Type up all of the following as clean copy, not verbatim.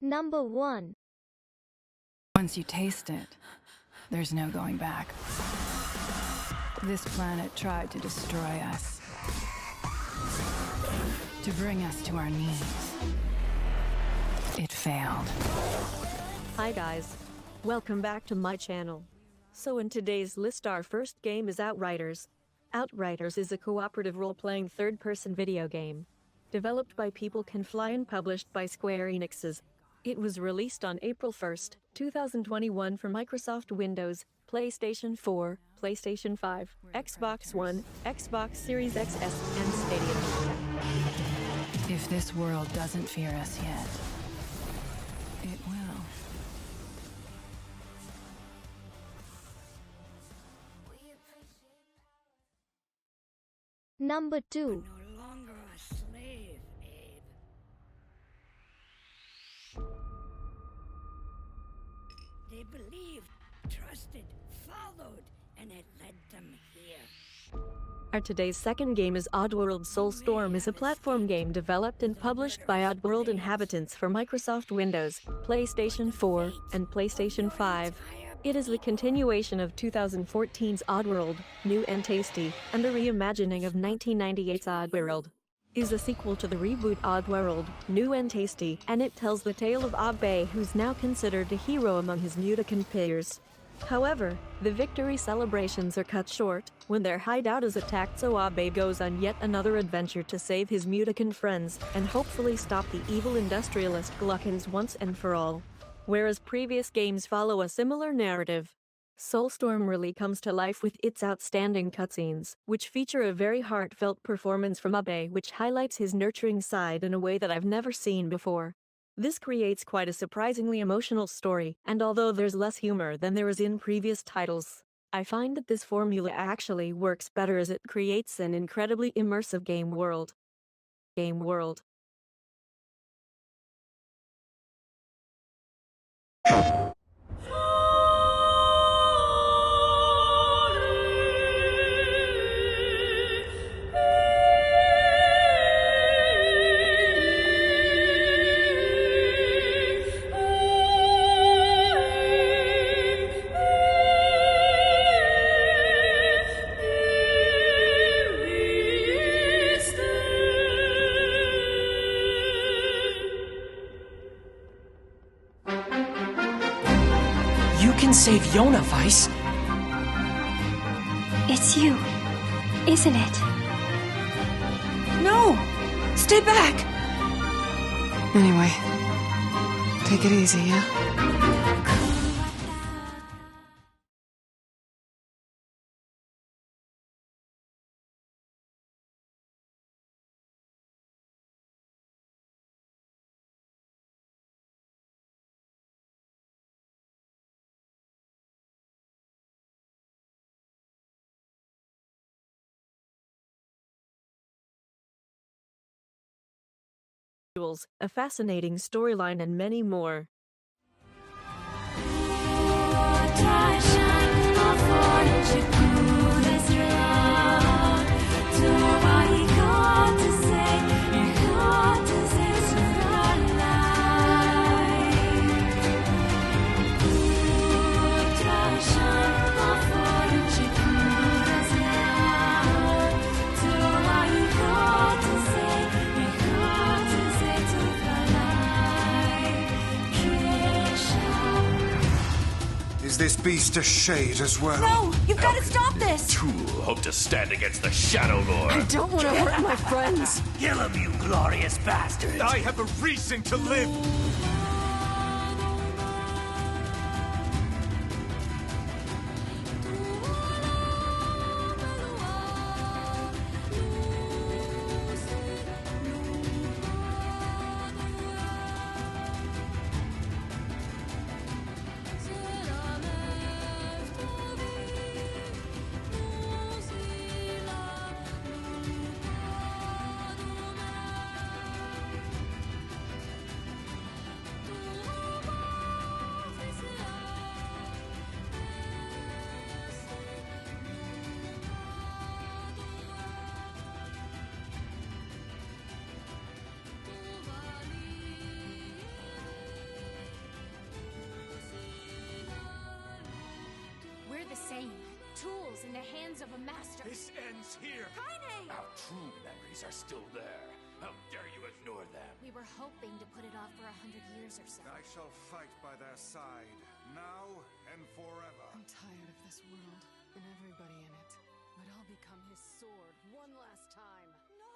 Number 1. Once you taste it, there's no going back. This planet tried to destroy us, to bring us to our knees. It failed. Hi guys, welcome back to my channel. So in today's list our first game is Outriders. Outriders is a cooperative role-playing third-person video game. Developed by People Can Fly and published by Square Enix's. It was released on April 1st, 2021 for Microsoft Windows, PlayStation 4, PlayStation 5, Xbox One, Xbox Series XS, and Stadia. If this world doesn't fear us yet, it will. Number 2. No longer a slave, Abe. They believed, trusted, followed, and it led them here. Our today's second game is Oddworld Soulstorm is a platform game developed and published by Oddworld inhabitants for Microsoft Windows, PlayStation 4, and PlayStation 5. It is the continuation of 2014's Oddworld, New and Tasty, and a reimagining of 1998's Oddworld. Is a sequel to the reboot Oddworld, New and Tasty, and it tells the tale of Abe, who's now considered a hero among his Mutacan peers. However, the victory celebrations are cut short when their hideout is attacked, so Abe goes on yet another adventure to save his Mutacan friends and hopefully stop the evil industrialist Gluckins once and for all. Whereas previous games follow a similar narrative, Soulstorm really comes to life with its outstanding cutscenes, which feature a very heartfelt performance from Abe, which highlights his nurturing side in a way that I've never seen before. This creates quite a surprisingly emotional story, and although there's less humor than there is in previous titles, I find that this formula actually works better as it creates an incredibly immersive game world. You can save Yona, Vice. It's you, isn't it? No! Stay back! Anyway, take it easy, yeah? A fascinating storyline and many more. Is this beast a shade as well? No! You've got to stop this! Tool hope to stand against the Shadow Lord. I don't want to hurt my friends! Kill him, you glorious bastard! I have a reason to live! the same. Tools in the hands of a master. This ends here. Kaine! Our true memories are still there. How dare you ignore them? We were hoping to put it off for 100 years or so. I shall fight by their side, now and forever. I'm tired of this world and everybody in it. But I'll become his sword one last time. No!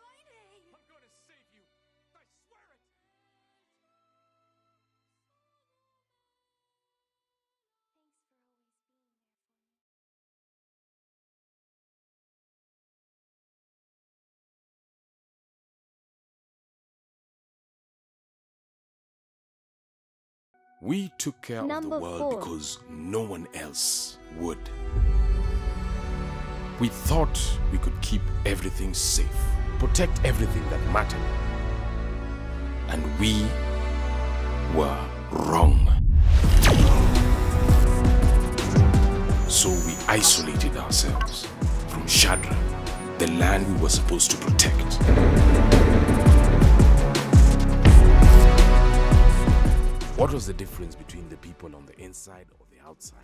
Kaine! I'm gonna save you. I swear it. Thanks for always being there for me. We took care of the Number world 4. because no one else would. We thought we could keep everything safe, protect everything that mattered. And we were wrong. So we isolated ourselves from Shadra, the land we were supposed to protect. What was the difference between the people on the inside or the outside?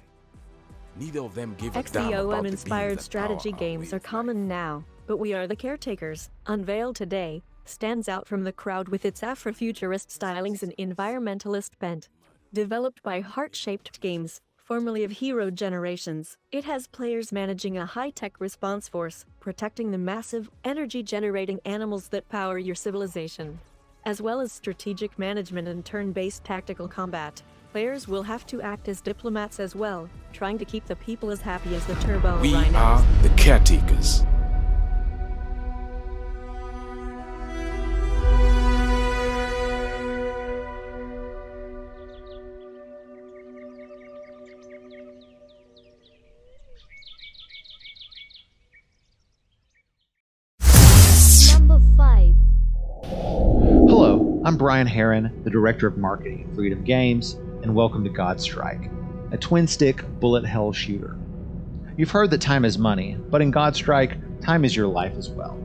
Neither of them gave a damn about the beings XCOM-inspired that strategy power our games way are of common now, but We Are The Caretakers, unveiled today, stands out from the crowd with its Afrofuturist stylings and environmentalist bent. Developed by Heart-Shaped Games, formerly of Hero Generations, it has players managing a high-tech response force, protecting the massive, energy-generating animals that power your civilization. As well as strategic management and turn-based tactical combat, players will have to act as diplomats as well, trying to keep the people as happy as the turbo We rhinos. are the caretakers. Number 5. Hello, I'm Brian Herron, the Director of Marketing at Freedom Games, and welcome to Godstrike, a twin-stick bullet hell shooter. You've heard that time is money, but in Godstrike, time is your life as well.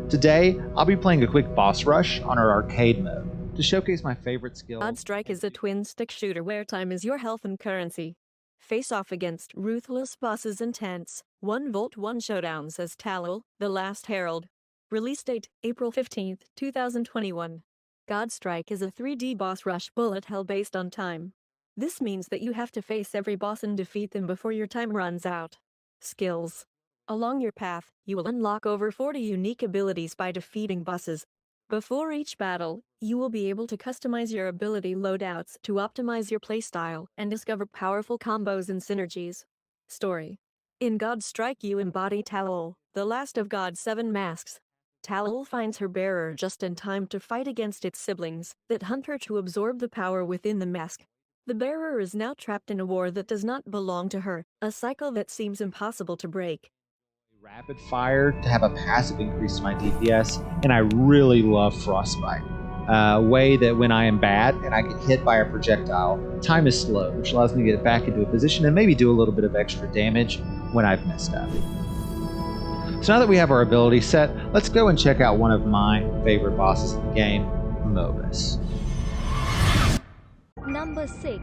Today, I'll be playing a quick boss rush on our arcade mode to showcase my favorite skills. Godstrike is a twin-stick shooter where time is your health and currency. Face off against ruthless bosses and tents. 1v1 showdowns as Talal, the Last Herald. Release date, April 15, 2021. Godstrike is a 3D boss rush bullet hell based on time. This means that you have to face every boss and defeat them before your time runs out. Skills. Along your path, you will unlock over 40 unique abilities by defeating bosses. Before each battle, you will be able to customize your ability loadouts to optimize your playstyle and discover powerful combos and synergies. Story. In Godstrike you embody Talal, the last of God's 7 masks. Talal finds her bearer just in time to fight against its siblings that hunt her to absorb the power within the mask. The bearer is now trapped in a war that does not belong to her, a cycle that seems impossible to break. Rapid fire to have a passive increase to my DPS, and I really love Frostbite. A way that when I am bad and I get hit by a projectile, time is slowed, which allows me to get back into a position and maybe do a little bit of extra damage when I've messed up. So now that we have our ability set, let's go and check out one of my favorite bosses in the game, Mobus. Number 6.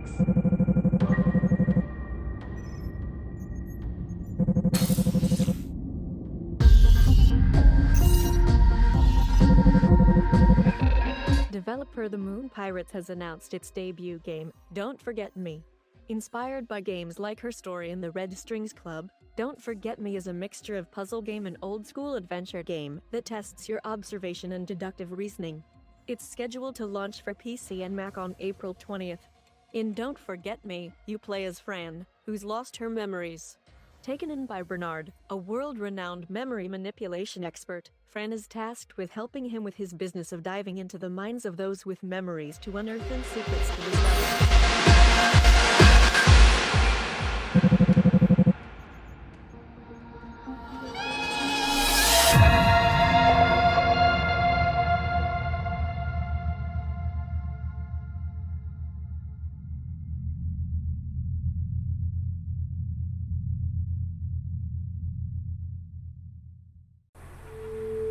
Developer The Moon Pirates has announced its debut game, Don't Forget Me. Inspired by games like Her Story and the Red Strings Club, Don't Forget Me is a mixture of puzzle game and old-school adventure game that tests your observation and deductive reasoning. It's scheduled to launch for PC and Mac on April 20th. In Don't Forget Me, you play as Fran, who's lost her memories. Taken in by Bernard, a world-renowned memory manipulation expert, Fran is tasked with helping him with his business of diving into the minds of those with memories to unearth the secrets to his life.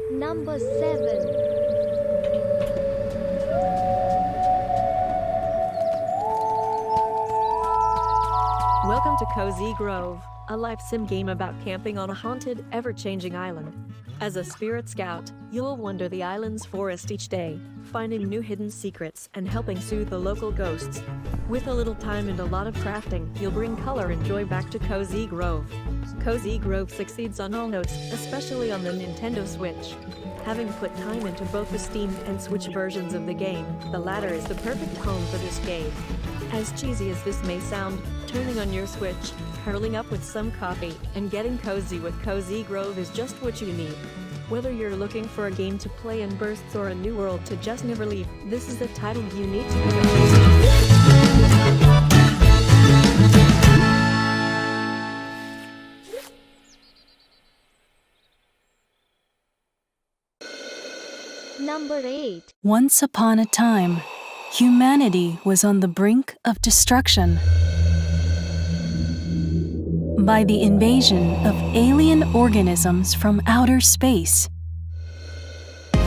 Number 7. Welcome to Cozy Grove, a life sim game about camping on a haunted, ever-changing island. As a spirit scout, you'll wander the island's forest each day, finding new hidden secrets and helping soothe the local ghosts. With a little time and a lot of crafting, you'll bring color and joy back to Cozy Grove. Cozy Grove succeeds on all notes, especially on the Nintendo Switch. Having put time into both the Steam and Switch versions of the game, the latter is the perfect home for this game. As cheesy as this may sound, turning on your Switch, curling up with some coffee, and getting cozy with Cozy Grove is just what you need. Whether you're looking for a game to play in bursts or a new world to just never leave, this is the title you need to play. Number 8. Once upon a time, humanity was on the brink of destruction by the invasion of alien organisms from outer space. For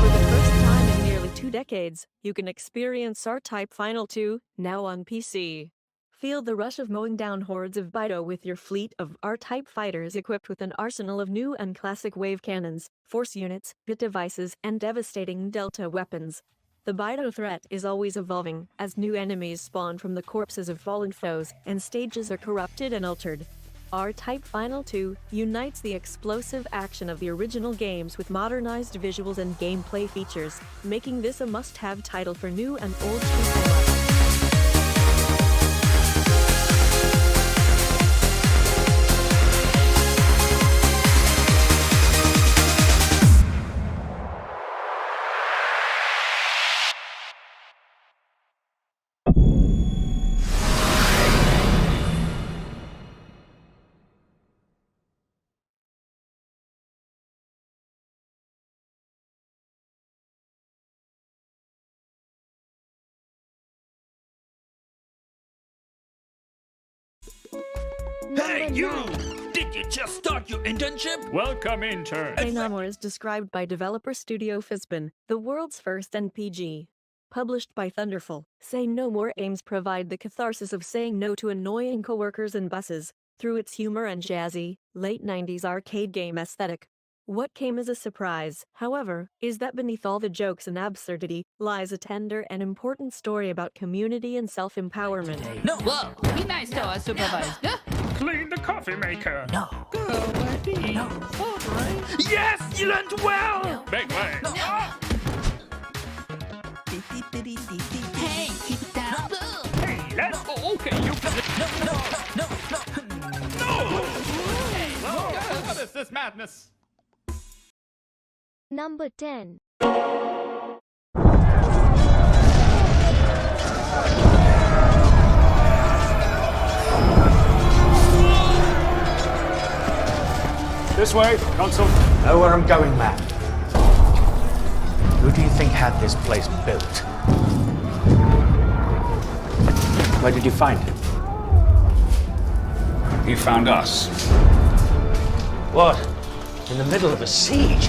the first time in nearly 2 decades, you can experience R-Type Final 2, now on PC. Feel the rush of mowing down hordes of Bido with your fleet of R-Type fighters equipped with an arsenal of new and classic wave cannons, force units, bit devices, and devastating Delta weapons. The Bido threat is always evolving, as new enemies spawn from the corpses of fallen foes, and stages are corrupted and altered. R-Type Final 2 unites the explosive action of the original games with modernized visuals and gameplay features, making this a must-have title for new and old people alike. Hey, you! Did you just start your internship? Welcome, intern. Say No More is described by developer Studio Fizbin, the world's first NPG. Published by Thunderful, Say No More aims provide the catharsis of saying no to annoying coworkers and bosses through its humor and jazzy, late 90s arcade game aesthetic. What came as a surprise, however, is that beneath all the jokes and absurdity lies a tender and important story about community and self-empowerment. No, whoa! Be nice to our supervisor. Clean the coffee maker. No. Go, buddy. No. All right. Yes! You learned well! No. Make way. No. Hey, keep it down. Hey, let's go. Okay, you can. No! Hey, whoa. What is this madness? Number 10. This way, Consul. Know where I'm going, man. Who do you think had this place built? Where did you find him? He found us. What? In the middle of a siege?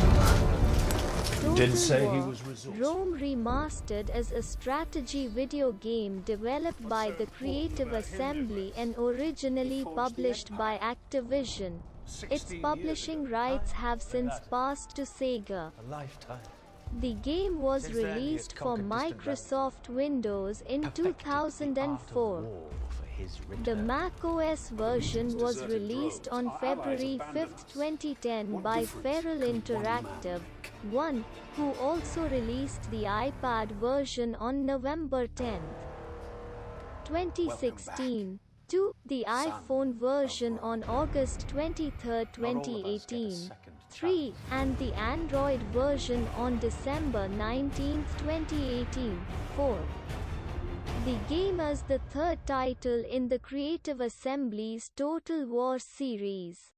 Total say he War. was resourceful. Rome Remastered is a strategy video game developed by the Creative Assembly and originally published by Activision. Its publishing rights have since passed to Sega. A lifetime. The game was released for Microsoft Windows in 2004. The macOS version was released on February 5, 2010 by Feral Interactive, who also released the iPad version on November 10, 2016. The iPhone version on August 23, 2018. 3. And the Android version on December 19, 2018. 4. The game is the third title in the Creative Assembly's Total War series.